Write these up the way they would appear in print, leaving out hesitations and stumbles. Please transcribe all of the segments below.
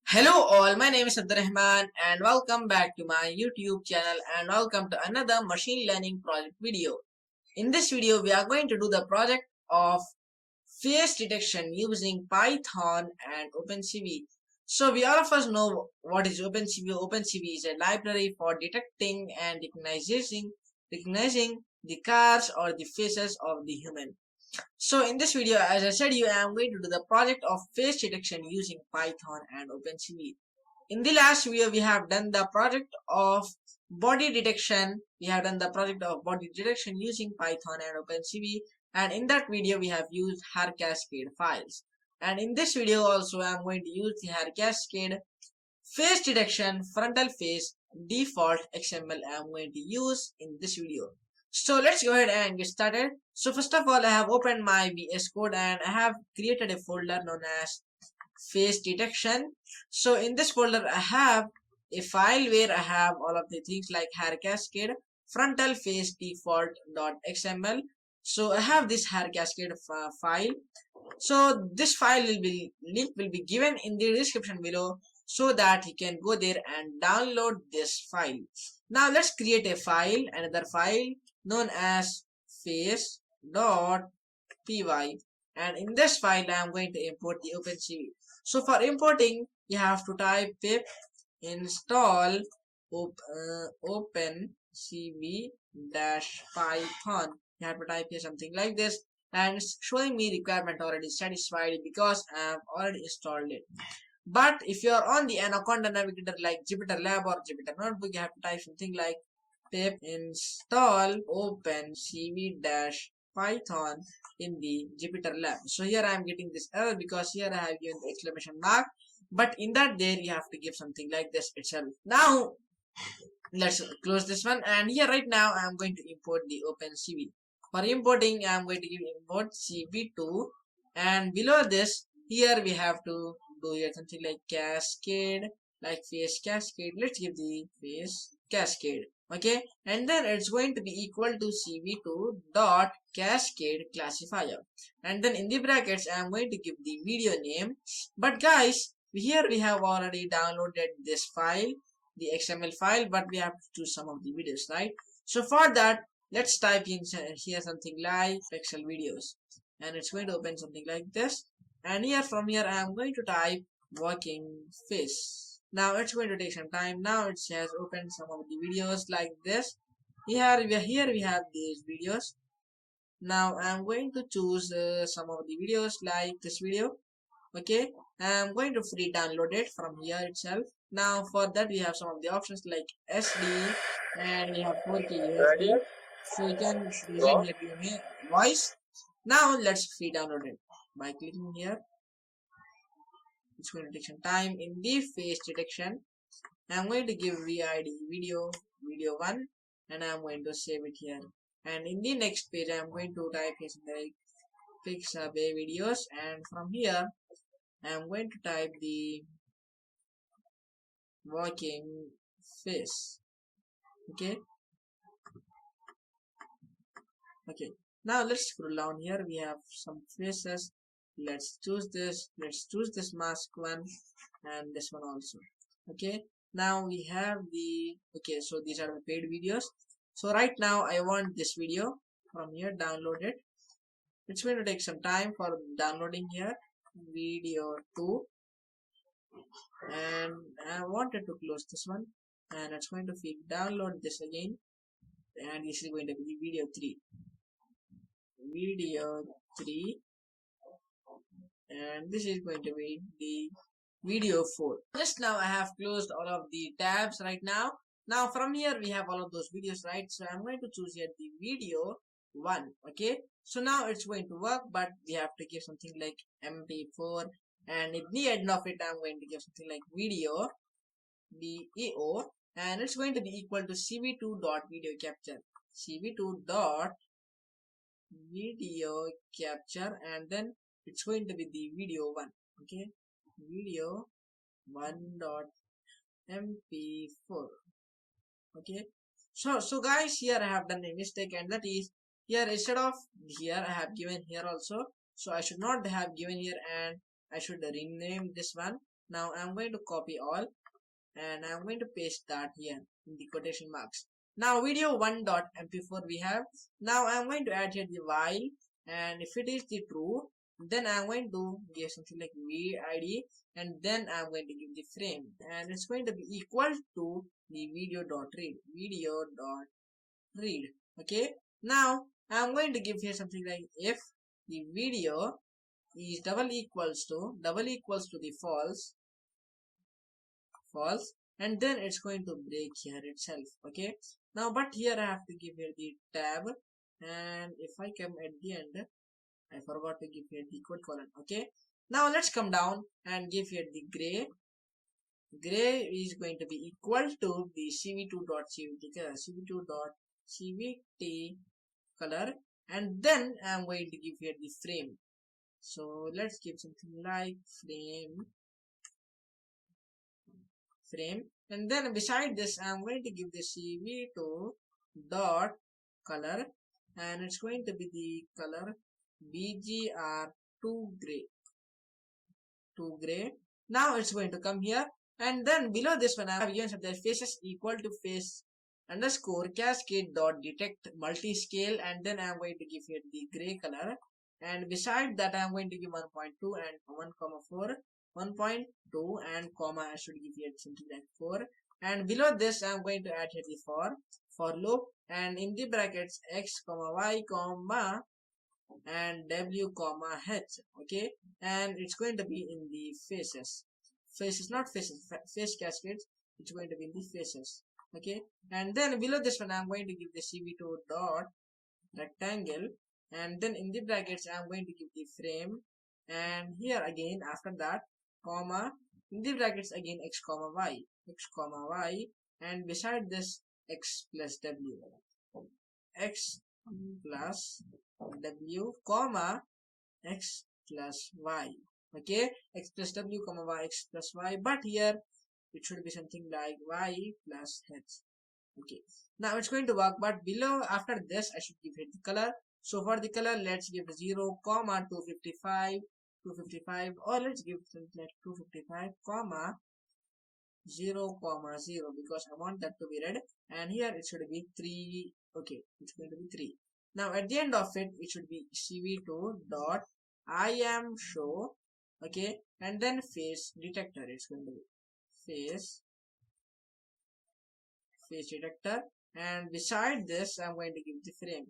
Hello all, my name is Rahman and welcome back to my YouTube channel and welcome to another machine learning project video. In this video, we are going to do the project of face detection using Python and OpenCV. So we all of us know what is OpenCV. OpenCV is a library for detecting and recognizing the cars or the faces of the human. So in this video, as I said, I am going to do the project of face detection using Python and OpenCV. In the last video, we have done the project of body detection. We have done the project of body detection using Python and OpenCV. And in that video, we have used hair cascade files. And in this video also, I am going to use the hair cascade face detection frontal face default XML I am going to use in this video. So let's go ahead and get started. So first of all, I have opened my VS Code and I have created a folder known as face detection. So in this folder, I have a file where I have all of the things like hair cascade frontal face default.xml. So I have this hair cascade file. So this file link will be given in the description below so that you can go there and download this file. Now let's create a file, another file known as face.py, and in this file I am going to import the OpenCV. So for importing, you have to type pip install OpenCV-python. You have to type here something like this, and it's showing me requirement already satisfied because I have already installed it. But if you are on the Anaconda navigator like Jupyter Lab or Jupyter Notebook, you have to type something like pip install OpenCV-python in the Jupyter Lab. So here I am getting this error because here I have given the exclamation mark, but in that there you have to give something like this itself. Now let's close this one, and here right now I am going to import the OpenCV. For importing, I am going to give import cv2, and below this here we have to do here something like cascade, like face cascade. Let's give the face cascade. Okay, and then it's going to be equal to cv2 dot cascade classifier, and then in the brackets I am going to give the video name. But guys, here we have already downloaded this file, the XML file, but we have to choose some of the videos, right? So for that, let's type in here something like pixel videos, and it's going to open something like this. And here from here I am going to type working face. Now it's going to take some time. Now it has opened some of the videos like this. Here we have these videos. Now I am going to choose some of the videos like this video. Okay, I am going to free download it from here itself. Now for that we have some of the options like SD, and we have 4K Ready? USB, so you can listen here to your voice. Now let's free download it by clicking here. It's going to take some time. In the face detection, I'm going to give vid video 1, and I'm going to save it here. And in the next page, I'm going to type here like Pixabay videos, and from here I'm going to type the working face. Okay. Now let's scroll down. Here we have some faces. Let's choose this mask one, and this one also. Okay, now we have the so these are the paid videos. So right now I want this video. From here, download it. It's going to take some time for downloading here. Video 2, and I wanted to close this one, and it's going to download this again, and this is going to be video 3, and this is going to be the video 4. Just now I have closed all of the tabs right now. Now from here we have all of those videos, right? So I'm going to choose here the video 1. Okay, so now it's going to work, but we have to give something like mp4, and at the end of it I'm going to give something like video VEO, and it's going to be equal to cv2 dot video capture, cv2 dot video capture, and then it's going to be the video 1. Okay, video 1 dot mp4. Okay, so guys, here I have done a mistake, and that is here instead of here I have given here also. So I should not have given here, and I should rename this one. Now I'm going to copy all and I'm going to paste that here in the quotation marks. Now video 1.mp4 we have. Now I'm going to add here the while, and if it is the true, then I'm going to give something like vid, and then I'm going to give the frame, and it's going to be equal to the video.read. Okay, now I'm going to give here something like if the video is double equals to the false, and then it's going to break here itself. Okay, now but here I have to give here the tab, and if I come at the end, I forgot to give here the equal colon. Okay, now let's come down and give here the gray is going to be equal to the cv2.cvt color, cv2.cvt color, and then I'm going to give here the frame. So let's give something like frame, and then beside this I'm going to give the cv2 dot color, and it's going to be the color bgr2 gray. Now it's going to come here, and then below this one I have given that faces equal to face underscore cascade dot detect multi-scale, and then I'm going to give here the gray color, and beside that I'm going to give 1.2 and 1,4, 1.2 and comma, I should give here something like 4, and below this I'm going to add here the for loop, and in the brackets x comma y comma and w comma h. Okay, and it's going to be in the faces not faces, face cascades, it's going to be in the faces. Okay, and then below this one I'm going to give the cv2 dot rectangle, and then in the brackets I'm going to give the frame, and here again after that comma, in the brackets again x comma y, and beside this x plus w, x plus w comma x plus y. Okay, x plus w comma y, x plus y, but here it should be something like y plus h. Okay, now it's going to work, but below after this I should give it the color. So for the color, let's give 0 comma 255, or let's give something like 255 comma 0 comma 0, because I want that to be red, and here it should be 3. Okay, it's going to be 3. Now at the end of it, it should be cv2 dot I am show. Okay, and then face detector, it's going to be face detector, and beside this I'm going to give the frame,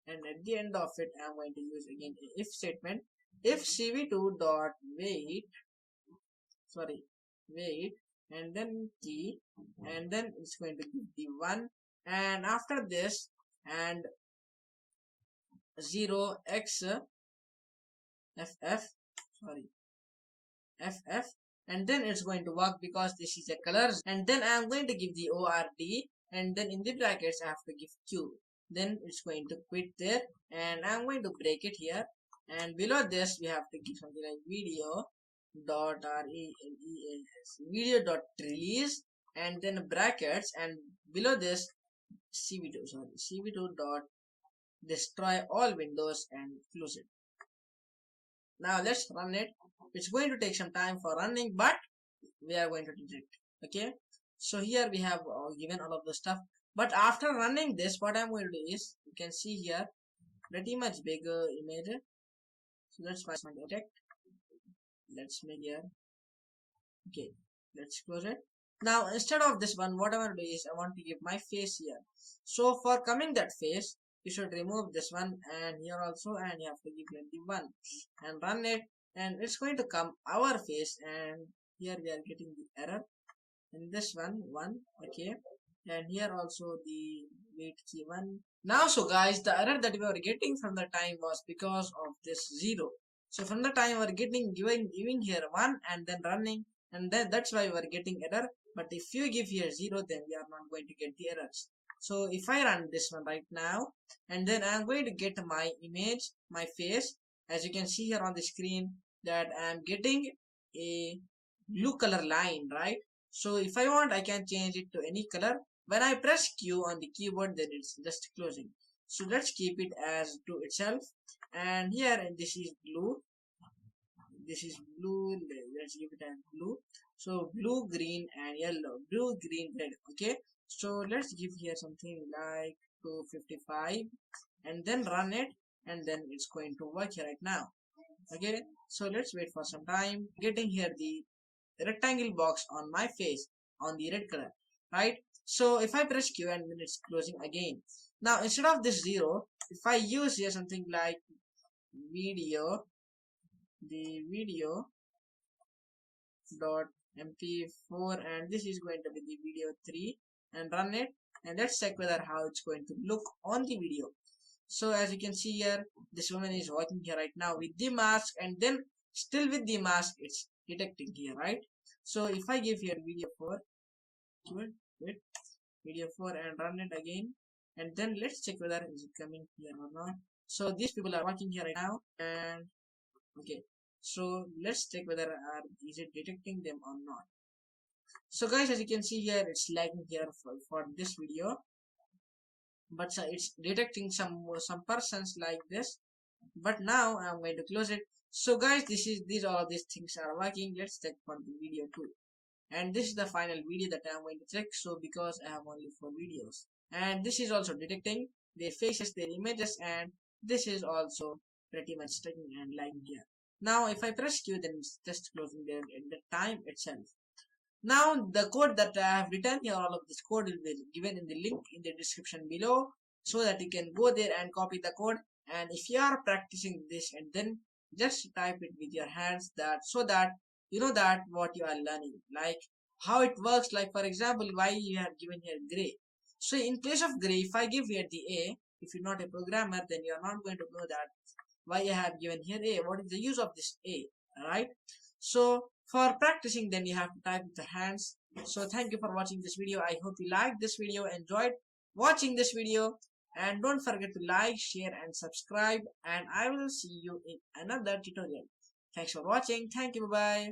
and at the end of it I'm going to use again a if statement. If cv2 dot wait, and then key, and then it's going to give the 1, and after this and 0 x ff, and then it's going to work because this is a color, and then I'm going to give the ord, and then in the brackets I have to give q, then it's going to quit there, and I'm going to break it here, and below this we have to give something like video dot release, and then brackets, and below this cv2 dot destroy all windows and close it. Now let's run it. It's going to take some time for running, but we are going to do it. Okay, so here we have given all of the stuff, but after running this, what I'm going to do is, you can see here pretty much bigger image. So let's find my detect. Let's make here. Okay, let's close it. Now instead of this one, what I want to do is I want to give my face here. So for coming that face, you should remove this one, and here also, and you have to give it the 1 and run it, and it's going to come our face, and here we are getting the error in this one. Okay, and here also the wait key 1. Now so guys, the error that we were getting from the time was because of this 0. So from the time we were getting giving here 1 and then running, and then that's why we are getting error. But if you give here 0, then we are not going to get the errors. So if I run this one right now, and then I'm going to get my image, my face, as you can see here on the screen, that I'm getting a blue color line, right? So if I want, I can change it to any color. When I press Q on the keyboard, then it's just closing. So let's keep it as to itself, and here this is blue, this is blue. Let's give it as blue. So blue, green, and yellow. Blue, green, red. Okay. So let's give here something like 255, and then run it, and then it's going to work here right now. Okay. So let's wait for some time. Getting here the rectangle box on my face on the red color, right? So if I press Q and then it's closing again. Now instead of this 0, if I use here something like video, the video dot mp4, and this is going to be the video 3, and run it, and let's check whether how it's going to look on the video. So as you can see here, this woman is walking here right now with the mask, and then still with the mask it's detecting here, right? So if I give here video 4, wait, video 4, and run it again, and then let's check whether is it coming here or not. So these people are walking here right now, and okay, so let's check whether is it detecting them or not. So guys, as you can see here, it's lagging here for this video, but it's detecting some persons like this. But now I'm going to close it. So guys, these all of these things are working. Let's check for the video 2, and this is the final video that I'm going to check. So because I have only 4 videos, and this is also detecting their faces, their images, and this is also pretty much taking and lagging here. Now if I press Q, then it's just closing there at the time itself. Now the code that I have written here, all of this code will be given in the link in the description below, so that you can go there and copy the code. And if you are practicing this, and then just type it with your hands, that so that you know that what you are learning, like how it works. Like for example, why you have given here gray. So in place of gray, if I give here the A, if you're not a programmer, then you are not going to know that why I have given here A, what is the use of this A, right? So for practicing, then you have to type with the hands. So thank you for watching this video. I hope you liked this video, enjoyed watching this video, and don't forget to like, share, and subscribe, and I will see you in another tutorial. Thanks for watching. Thank you. Bye bye.